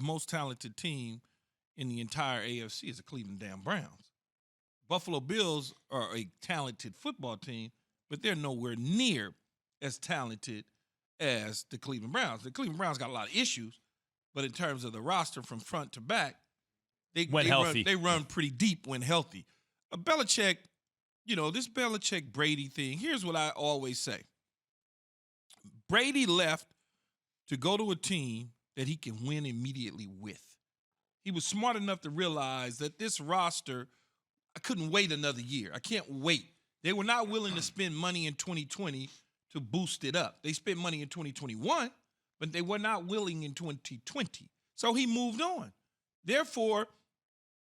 most talented team in the entire AFC is the Cleveland damn Browns. Buffalo Bills are a talented football team, but they're nowhere near as talented as the Cleveland Browns. The Cleveland Browns got a lot of issues, but in terms of the roster from front to back, they run pretty deep when healthy. Belichick, this Belichick-Brady thing, here's what I always say. Brady left to go to a team that he can win immediately with. He was smart enough to realize that this roster, I couldn't wait another year. I can't wait. They were not willing to spend money in 2020 to boost it up. They spent money in 2021, but they were not willing in 2020. So he moved on. Therefore,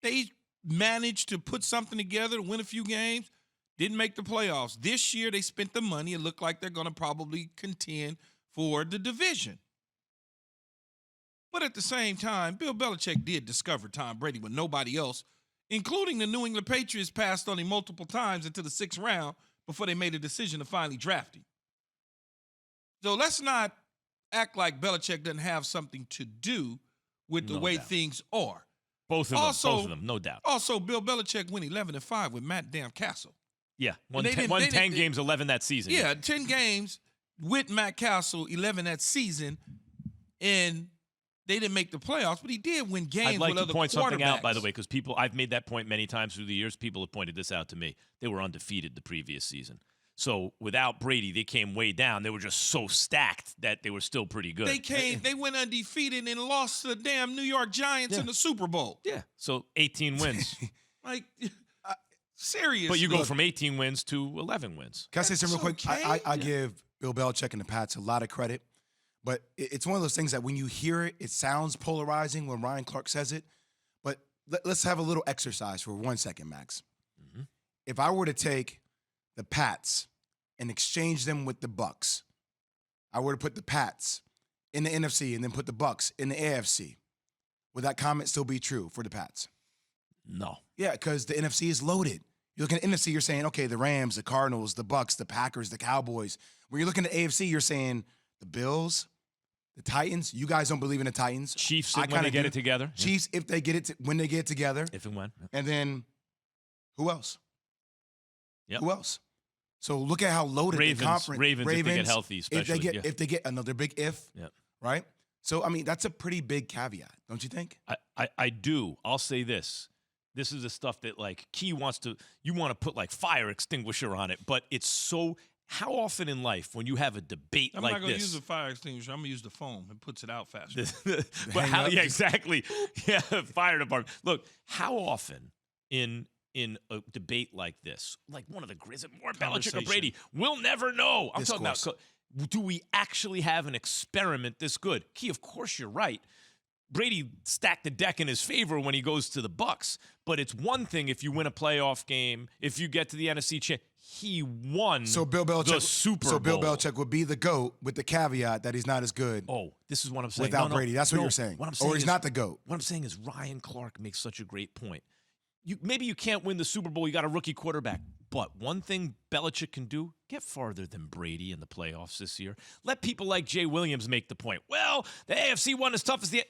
they managed to put something together, win a few games, didn't make the playoffs. This year, they spent the money. It looked like they're going to probably contend for the division. But at the same time, Bill Belichick did discover Tom Brady when nobody else, including the New England Patriots, passed on him multiple times into the 6th round before they made a decision to finally draft him. So let's not act like Belichick doesn't have something to do with the way things are. Both of them, no doubt. Also, Bill Belichick went 11-5 with Matt Damn Castle. Yeah, won 10 games, 11 that season. Yeah, 10 games with Matt Castle, 11 that season, and they didn't make the playoffs, but he did win games with other quarterbacks. I'd like to point something out, by the way, because I've made that point many times through the years. People have pointed this out to me. They were undefeated the previous season. So without Brady, they came way down. They were just so stacked that they were still pretty good. They went undefeated and lost to the damn New York Giants in the Super Bowl. Yeah, so 18 wins. Serious. But you go from 18 wins to 11 wins. Can I say something real quick? Okay. I give Bill Belichick and the Pats a lot of credit, but it's one of those things that when you hear it, it sounds polarizing when Ryan Clark says it. But let's have a little exercise for 1 second, Max. Mm-hmm. If I were to take the Pats and exchange them with the Bucks, I were to put the Pats in the NFC and then put the Bucks in the AFC, would that comment still be true for the Pats? No. Yeah, because the NFC is loaded. You look at the NFC, you're saying, okay, the Rams, the Cardinals, the Bucks, the Packers, the Cowboys. When you're looking at AFC, you're saying the Bills, the Titans. You guys don't believe in the Titans. Chiefs when they get it together. Chiefs if they get it when they get it together. If and when. And then who else? Yep. Who else? So look at how loaded the conference. Ravens if they get healthy, especially. If they get another big right? So, I mean, that's a pretty big caveat, don't you think? I do. I'll say this. This is the stuff that, Key wants to – you want to put, fire extinguisher on it. But it's so – how often in life when you have a debate like this – I'm not going to use the fire extinguisher. I'm going to use the foam. It puts it out faster. But exactly. Yeah, fire department. Look, how often in a debate like this, like one of the greatest, more Belichick or Brady, we'll never know. I'm talking about, do we actually have an experiment this good? Key, of course you're right. Brady stacked the deck in his favor when he goes to the Bucks, but it's one thing if you win a playoff game, if you get to the NFC Championship. He won the Super Bowl. So Bill Belichick would be the GOAT with the caveat that he's not as good. Oh, this is what I'm saying. Without Brady. That's what you're saying. Or he's not the GOAT. What I'm saying is Ryan Clark makes such a great point. Maybe you can't win the Super Bowl. You got a rookie quarterback. But one thing Belichick can do, get farther than Brady in the playoffs this year. Let people like Jay Williams make the point. Well, the AFC won as tough as the...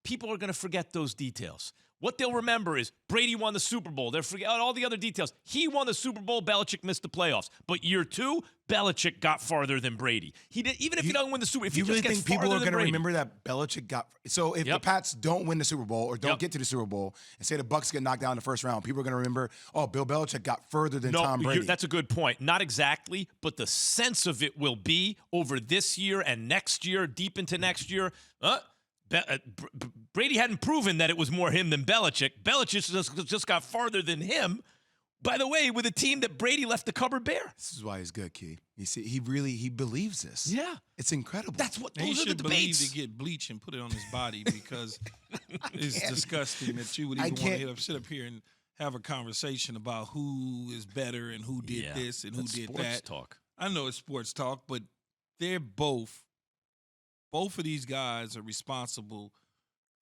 People are going to forget those details. What they'll remember is Brady won the Super Bowl. They'll forget all the other details. He won the Super Bowl. Belichick missed the playoffs. But year 2, Belichick got farther than Brady. He did, even if he doesn't win the Super Bowl. If you really think people are going to remember that Belichick got? So if the Pats don't win the Super Bowl or don't get to the Super Bowl and say the Bucks get knocked out in the first round, people are going to remember, oh, Bill Belichick got further than Tom Brady. That's a good point. Not exactly, but the sense of it will be over this year and next year, deep into next year. Brady hadn't proven that it was more him than Belichick. Belichick just got farther than him. By the way, with a team that Brady left the cupboard bare. This is why he's good, Key. You see, he believes this. Yeah, it's incredible. That's what he those are the should debates. believe to get bleach and put it on his body because it's disgusting that you would even want to sit up here and have a conversation about who is better and who did this and who did that. Talk. I know it's sports talk, but they're both of these guys are responsible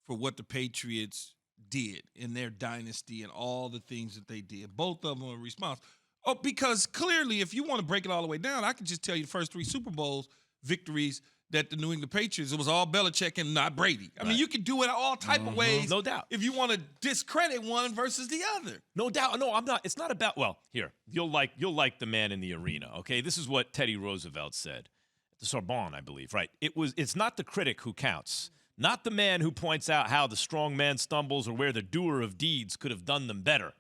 for what the Patriots did in their dynasty and all the things that they did. Both of them are responsible. Oh, because clearly, if you want to break it all the way down, I can just tell you the first 3 Super Bowls victories that the New England Patriots, it was all Belichick and not Brady. I mean, you can do it all type of ways. No doubt. If you want to discredit one versus the other. No doubt. No, I'm not. It's not about, well, here, you'll like the man in the arena, okay? This is what Teddy Roosevelt said at the Sorbonne, I believe, right? It's not the critic who counts, not the man who points out how the strong man stumbles or where the doer of deeds could have done them better.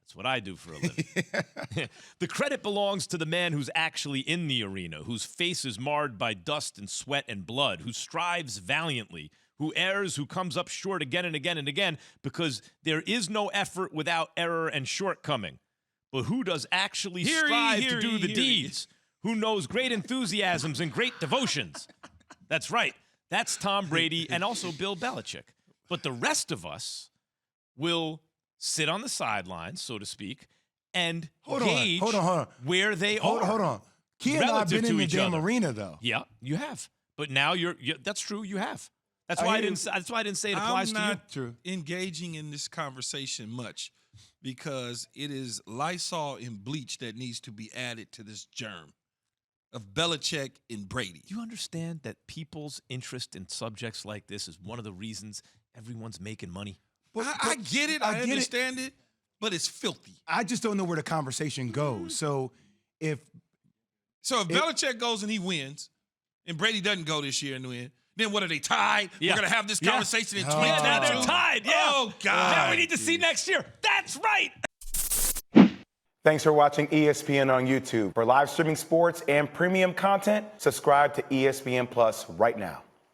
That's what I do for a living. The credit belongs to the man who's actually in the arena, whose face is marred by dust and sweat and blood, who strives valiantly, who errs, who comes up short again and again and again, because there is no effort without error and shortcoming. But who does actually strive to do the deeds? Who knows great enthusiasms and great devotions? That's right. That's Tom Brady and also Bill Belichick. But the rest of us will sit on the sidelines, so to speak, and gauge where they are. Hold on. Key and I have been in the damn arena, though. Yeah, you have. But now that's true, you have. That's why I didn't say it applies to you. I'm not engaging in this conversation much because it is Lysol and bleach that needs to be added to this germ of Belichick and Brady. Do you understand that people's interest in subjects like this is one of the reasons everyone's making money? I get it. I understand it, but it's filthy. I just don't know where the conversation goes. So if Belichick goes and he wins, and Brady doesn't go this year and win, then what are they tied? Yeah. We're gonna have this conversation in 2022. Yeah, now they're tied. Yeah. Oh God. Now we need to see next year. That's right. Thanks for watching ESPN on YouTube. For live streaming sports and premium content, subscribe to ESPN Plus right now.